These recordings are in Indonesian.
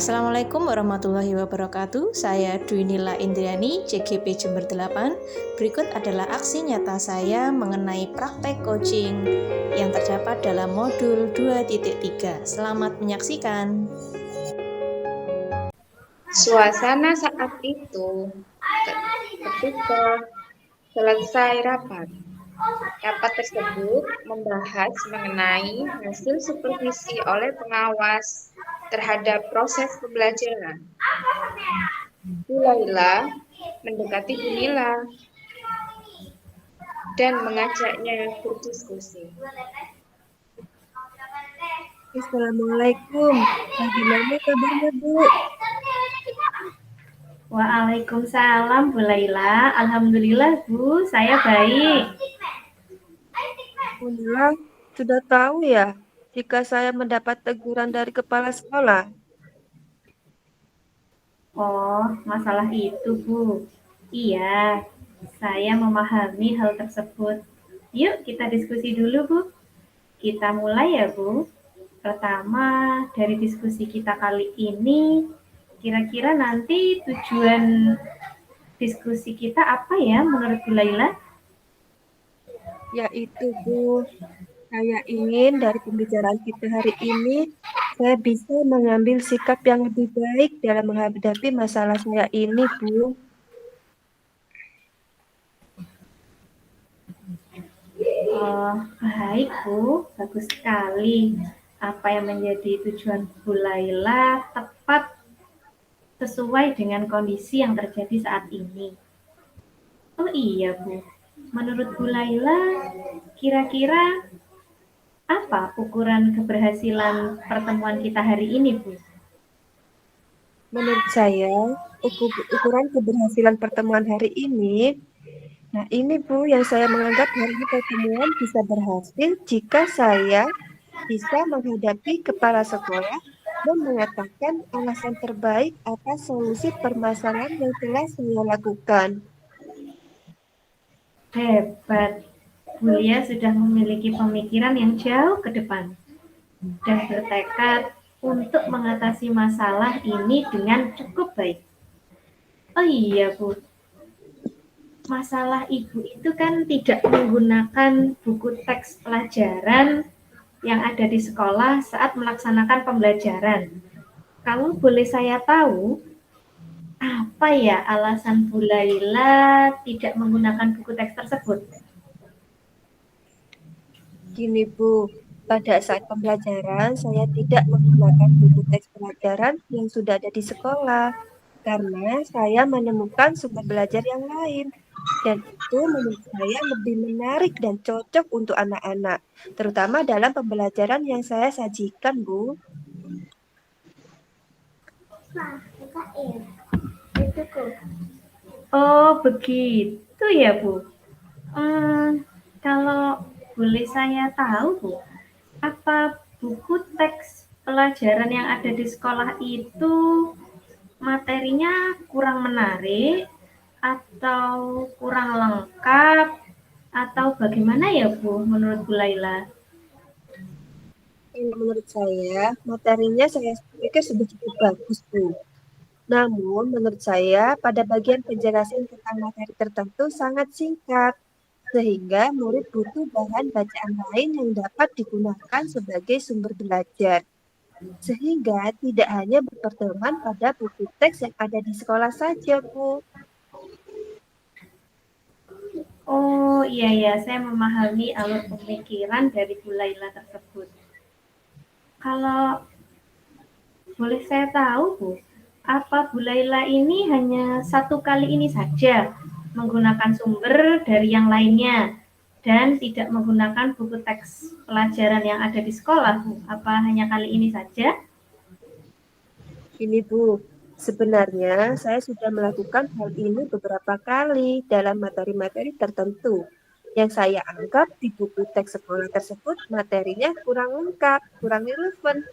Assalamualaikum warahmatullahi wabarakatuh. Saya Dwi Nila Indriani, CGP Jember 8. Berikut adalah aksi nyata saya mengenai praktek coaching yang terdapat dalam modul 2.3. Selamat menyaksikan. Suasana saat itu ketika selesai rapat. Rapat tersebut membahas mengenai hasil supervisi oleh pengawas terhadap proses pembelajaran. Bu Laila mendekati Bu Nila dan mengajaknya berdiskusi. Assalamualaikum. Bagaimana kabarnya, Bu? Waalaikumsalam Bu Laila. Alhamdulillah Bu, saya baik. Bu Nila, sudah tahu ya jika saya mendapat teguran dari kepala sekolah? Oh, masalah itu Bu. Iya, saya memahami hal tersebut. Yuk kita diskusi dulu Bu. Kita mulai ya Bu. Pertama, dari diskusi kita kali ini, kira-kira nanti tujuan diskusi kita apa ya menurut Bu Laila? Yaitu, Bu, saya ingin dari pembicaraan kita hari ini, saya bisa mengambil sikap yang lebih baik dalam menghadapi masalah saya ini, Bu. Oh, baik Bu, bagus sekali. Apa yang menjadi tujuan Bu Laila tepat sesuai dengan kondisi yang terjadi saat ini. Oh iya Bu, menurut Bu Laila, kira-kira apa ukuran keberhasilan pertemuan kita hari ini Bu? Menurut saya, ukuran keberhasilan pertemuan hari ini, nah ini Bu, yang saya menganggap hari ini pertemuan bisa berhasil jika saya bisa menghadapi kepala sekolah dan mengatakan alasan terbaik atas solusi permasalahan yang telah saya lakukan. Hebat, Bu Lia sudah memiliki pemikiran yang jauh ke depan dan bertekad untuk mengatasi masalah ini dengan cukup baik. Oh iya Bu, masalah Ibu itu kan tidak menggunakan buku teks pelajaran yang ada di sekolah saat melaksanakan pembelajaran. Kalau boleh saya tahu, apa ya alasan Bu Laila tidak menggunakan buku teks tersebut? Gini Bu, pada saat pembelajaran saya tidak menggunakan buku teks pelajaran yang sudah ada di sekolah karena saya menemukan sumber belajar yang lain. Dan itu menurut saya lebih menarik dan cocok untuk anak-anak, terutama dalam pembelajaran yang saya sajikan, Bu. Oh begitu ya Bu. Kalau boleh saya tahu Bu, apa buku teks pelajaran yang ada di sekolah itu materinya kurang menarik atau kurang lengkap atau bagaimana ya Bu menurut Bu Laila? Menurut saya, materinya saya pikir sudah cukup bagus, Bu. Namun, menurut saya, pada bagian penjelasan tentang materi tertentu sangat singkat, sehingga murid butuh bahan bacaan lain yang dapat digunakan sebagai sumber belajar. Sehingga tidak hanya berpedoman pada buku teks yang ada di sekolah saja, Bu. Oh iya ya, saya memahami alur pemikiran dari Bu Laila tersebut. Kalau boleh saya tahu Bu, apa Bu Laila ini hanya satu kali ini saja menggunakan sumber dari yang lainnya dan tidak menggunakan buku teks pelajaran yang ada di sekolah Bu? Apa hanya kali ini saja? Ini, Bu, sebenarnya saya sudah melakukan hal ini beberapa kali dalam materi-materi tertentu yang saya anggap di buku teks sekolah tersebut materinya kurang lengkap, kurang relevan.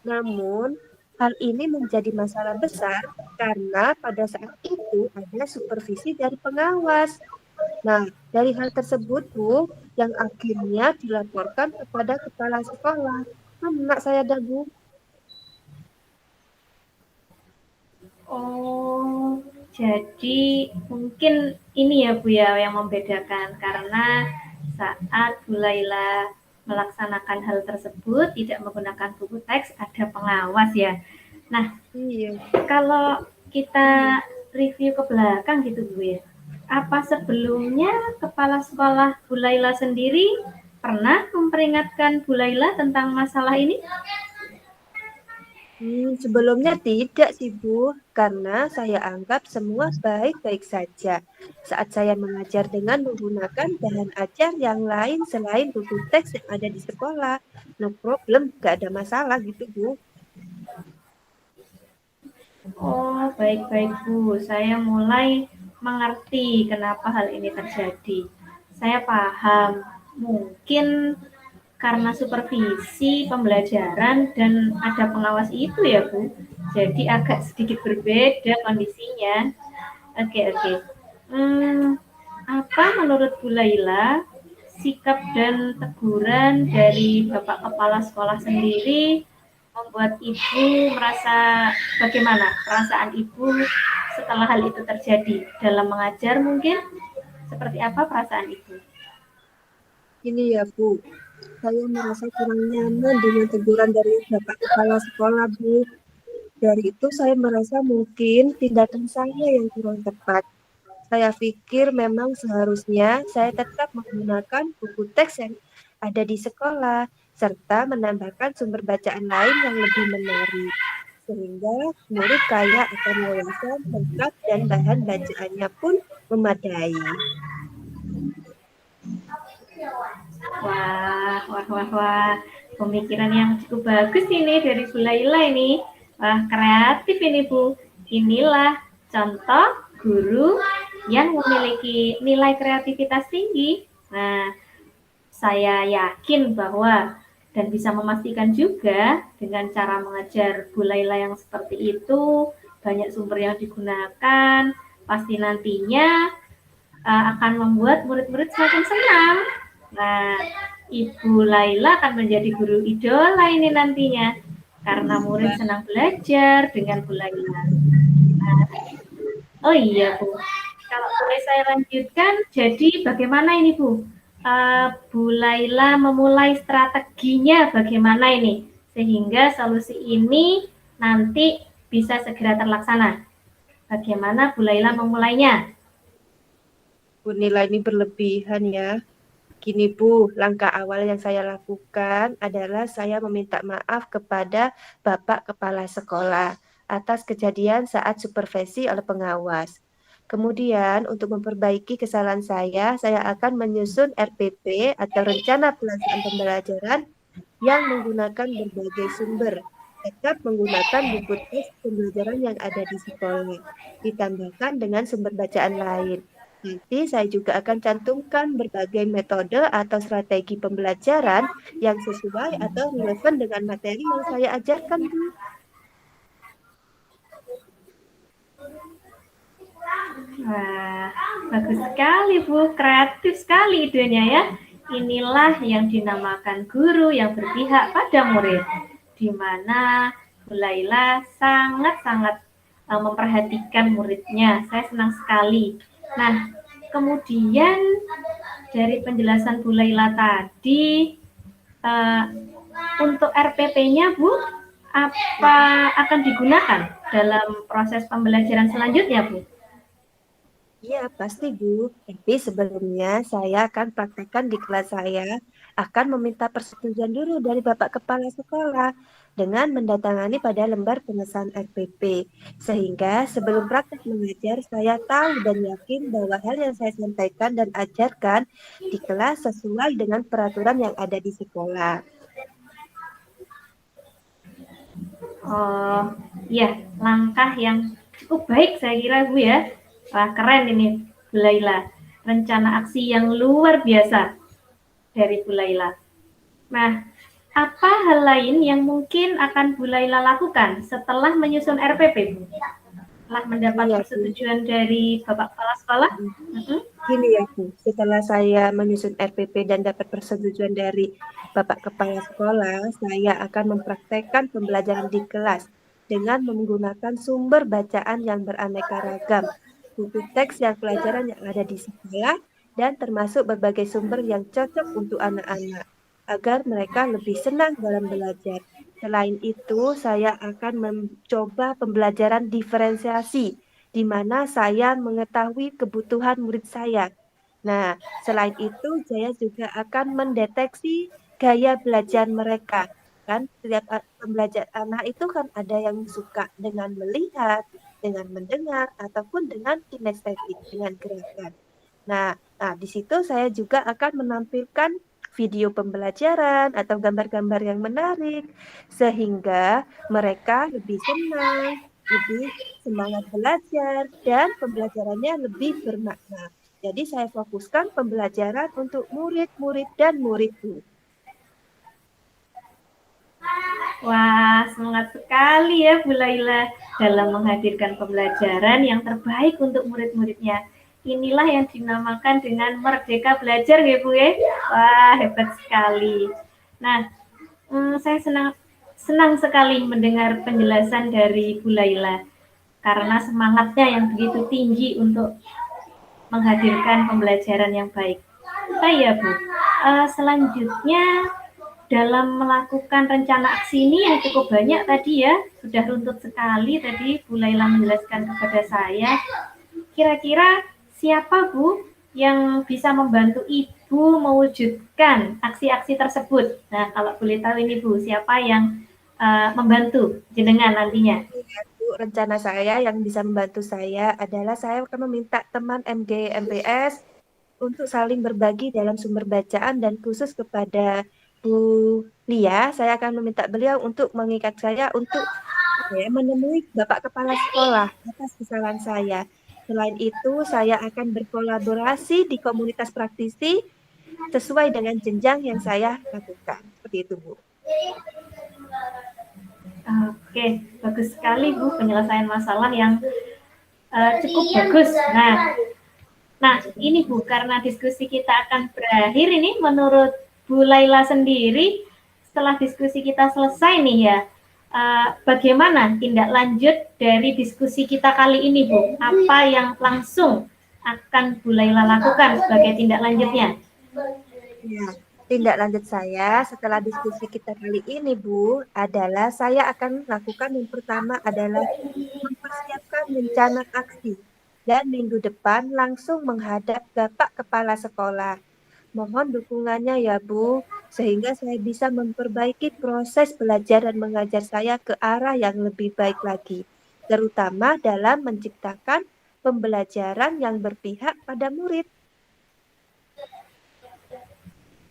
Namun, hal ini menjadi masalah besar karena pada saat itu ada supervisi dari pengawas. Nah, dari hal tersebut, Bu, yang akhirnya dilaporkan kepada kepala sekolah. Kena saya dah, Bu. Jadi mungkin ini ya Bu ya yang membedakan karena saat Bu Laila melaksanakan hal tersebut tidak menggunakan buku teks ada pengawas ya. Nah, Iya. kalau kita review ke belakang gitu Bu ya. Apa sebelumnya kepala sekolah Bu Laila sendiri pernah memperingatkan Bu Laila tentang masalah ini? Sebelumnya tidak sih Bu, karena saya anggap semua baik-baik saja. Saat saya mengajar dengan menggunakan bahan ajar yang lain selain buku teks yang ada di sekolah. No problem, gak ada masalah gitu Bu. Oh, baik-baik Bu. Saya mulai mengerti kenapa hal ini terjadi. Saya paham. Mungkin karena supervisi pembelajaran dan ada pengawas itu ya Bu. Jadi agak sedikit berbeda kondisinya. Oke. Apa menurut Bu Laila sikap dan teguran dari Bapak Kepala Sekolah sendiri membuat Ibu merasa bagaimana perasaan Ibu setelah hal itu terjadi dalam mengajar mungkin? Seperti apa perasaan Ibu? Ini ya Bu, saya merasa kurang nyaman dengan teguran dari Bapak Kepala Sekolah Bu. Dari itu saya merasa mungkin tindakan saya yang kurang tepat. Saya pikir memang seharusnya saya tetap menggunakan buku teks yang ada di sekolah, serta menambahkan sumber bacaan lain yang lebih menarik. Sehingga murid kaya akan wawasan lengkap dan bahan bacaannya pun memadai. Wah. Pemikiran yang cukup bagus ini dari Bu Laila ini. Wah, kreatif ini Bu. Inilah contoh guru yang memiliki nilai kreativitas tinggi. Nah, saya yakin bahwa dan bisa memastikan juga dengan cara mengajar Bu Laila yang seperti itu, banyak sumber yang digunakan, pasti nantinya akan membuat murid-murid semakin senang. Nah, Ibu Laila akan menjadi guru idola ini nantinya karena murid senang belajar dengan Bu Laila. Nah, oh iya Bu, kalau boleh saya lanjutkan, jadi bagaimana ini Bu? Bu Laila memulai strateginya bagaimana ini sehingga solusi ini nanti bisa segera terlaksana. Bagaimana Bu Laila memulainya? Bu, nilai ini berlebihan ya. Gini Bu, langkah awal yang saya lakukan adalah saya meminta maaf kepada Bapak Kepala Sekolah atas kejadian saat supervisi oleh pengawas. Kemudian untuk memperbaiki kesalahan saya akan menyusun RPP atau Rencana Pelaksanaan Pembelajaran yang menggunakan berbagai sumber, tetap menggunakan buku teks pembelajaran yang ada di sekolah, ditambahkan dengan sumber bacaan lain. Nanti saya juga akan cantumkan berbagai metode atau strategi pembelajaran yang sesuai atau relevan dengan materi yang saya ajarkan, Bu. Wah, bagus sekali Bu, kreatif sekali idenya ya. Inilah yang dinamakan guru yang berpihak pada murid, di mana Bu Laila sangat-sangat memperhatikan muridnya. Saya senang sekali. Nah, kemudian dari penjelasan Bu Laila tadi, untuk RPP-nya Bu, apa akan digunakan dalam proses pembelajaran selanjutnya Bu? Iya, pasti Bu. Tapi sebelumnya saya akan praktekkan di kelas saya, akan meminta persetujuan dulu dari Bapak Kepala Sekolah dengan mendatangani pada lembar pengesahan RPP. Sehingga sebelum praktek mengajar, saya tahu dan yakin bahwa hal yang saya sampaikan dan ajarkan di kelas sesuai dengan peraturan yang ada di sekolah. Oh, ya, langkah yang cukup baik saya kira Bu ya. Wah, keren ini Bu Laila. Rencana aksi yang luar biasa dari Bu Laila. Nah, apa hal lain yang mungkin akan Bu Laila lakukan setelah menyusun RPP, Bu? Setelah mendapat persetujuan dari Bapak Kepala Sekolah? Gini ya Bu, setelah saya menyusun RPP dan dapat persetujuan dari Bapak Kepala Sekolah, saya akan mempraktekkan pembelajaran di kelas dengan menggunakan sumber bacaan yang beraneka ragam, buku teks yang pelajaran yang ada di sekolah, dan termasuk berbagai sumber yang cocok untuk anak-anak, agar mereka lebih senang dalam belajar. Selain itu, saya akan mencoba pembelajaran diferensiasi, di mana saya mengetahui kebutuhan murid saya. Nah, selain itu, saya juga akan mendeteksi gaya belajar mereka. Kan, setiap pembelajar anak itu kan ada yang suka dengan melihat, dengan mendengar, ataupun dengan kinestetik, dengan gerakan. Nah, di situ saya juga akan menampilkan video pembelajaran atau gambar-gambar yang menarik, sehingga mereka lebih senang, lebih semangat belajar, dan pembelajarannya lebih bermakna. Jadi saya fokuskan pembelajaran untuk murid-murid dan muridku. Wah, semangat sekali ya Bu Laila dalam menghadirkan pembelajaran yang terbaik untuk murid-muridnya. Inilah yang dinamakan dengan merdeka belajar ya Bu ya. Wah, hebat sekali. Nah, saya senang sekali mendengar penjelasan dari Bu Laila karena semangatnya yang begitu tinggi untuk menghadirkan pembelajaran yang baik. Oh iya Bu, selanjutnya dalam melakukan rencana aksi ini yang cukup banyak tadi ya, sudah runtut sekali tadi Bu Laila menjelaskan kepada saya. Kira-kira siapa Bu yang bisa membantu Ibu mewujudkan aksi-aksi tersebut? Nah, kalau boleh tahu ini Bu, siapa yang membantu jenengan nantinya? Bu, rencana saya yang bisa membantu saya adalah saya akan meminta teman MG MPS untuk saling berbagi dalam sumber bacaan, dan khusus kepada Bu Lia, saya akan meminta beliau untuk mengikat saya untuk menemui Bapak Kepala Sekolah atas kesalahan saya. Selain itu, saya akan berkolaborasi di komunitas praktisi sesuai dengan jenjang yang saya lakukan. Seperti itu, Bu. Oke, bagus sekali Bu penyelesaian masalah yang cukup bagus. Nah, ini Bu, karena diskusi kita akan berakhir ini, menurut Bu Laila sendiri, setelah diskusi kita selesai nih ya, bagaimana tindak lanjut dari diskusi kita kali ini Bu? Apa yang langsung akan Bu Laila lakukan sebagai tindak lanjutnya? Ya, tindak lanjut saya setelah diskusi kita kali ini Bu, adalah saya akan lakukan yang pertama adalah mempersiapkan rencana aksi. Dan minggu depan langsung menghadap Bapak Kepala Sekolah. Mohon dukungannya ya Bu, sehingga saya bisa memperbaiki proses belajar dan mengajar saya ke arah yang lebih baik lagi, terutama dalam menciptakan pembelajaran yang berpihak pada murid.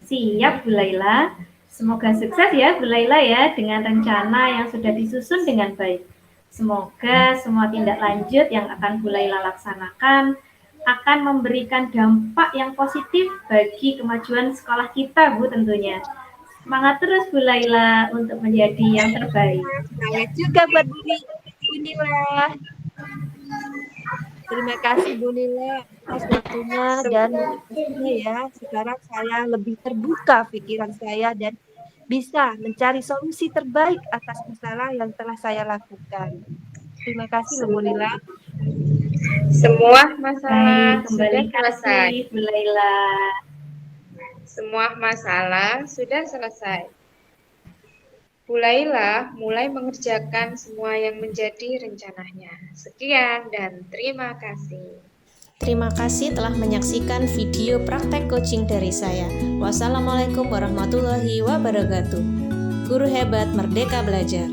Siap Bu Laila, semoga sukses ya Bu Laila ya dengan rencana yang sudah disusun dengan baik. Semoga semua tindak lanjut yang akan Bu Laila laksanakan akan memberikan dampak yang positif bagi kemajuan sekolah kita Bu tentunya. Semangat terus Bu Laila untuk menjadi yang terbaik. Semangat juga buat Bu Nila. Terima kasih Bu Nila atas waktunya dan motivasinya ya. Sekarang saya lebih terbuka pikiran saya dan bisa mencari solusi terbaik atas masalah yang telah saya lakukan. Terima kasih Bu Nila. Semua masalah Baik, sudah kembali selesai. kasih Bu Laila. Semua masalah sudah selesai. Bu Laila mulai mengerjakan semua yang menjadi rencananya. Sekian dan terima kasih. Terima kasih telah menyaksikan video praktek coaching dari saya. Wassalamualaikum warahmatullahi wabarakatuh. Guru hebat merdeka belajar.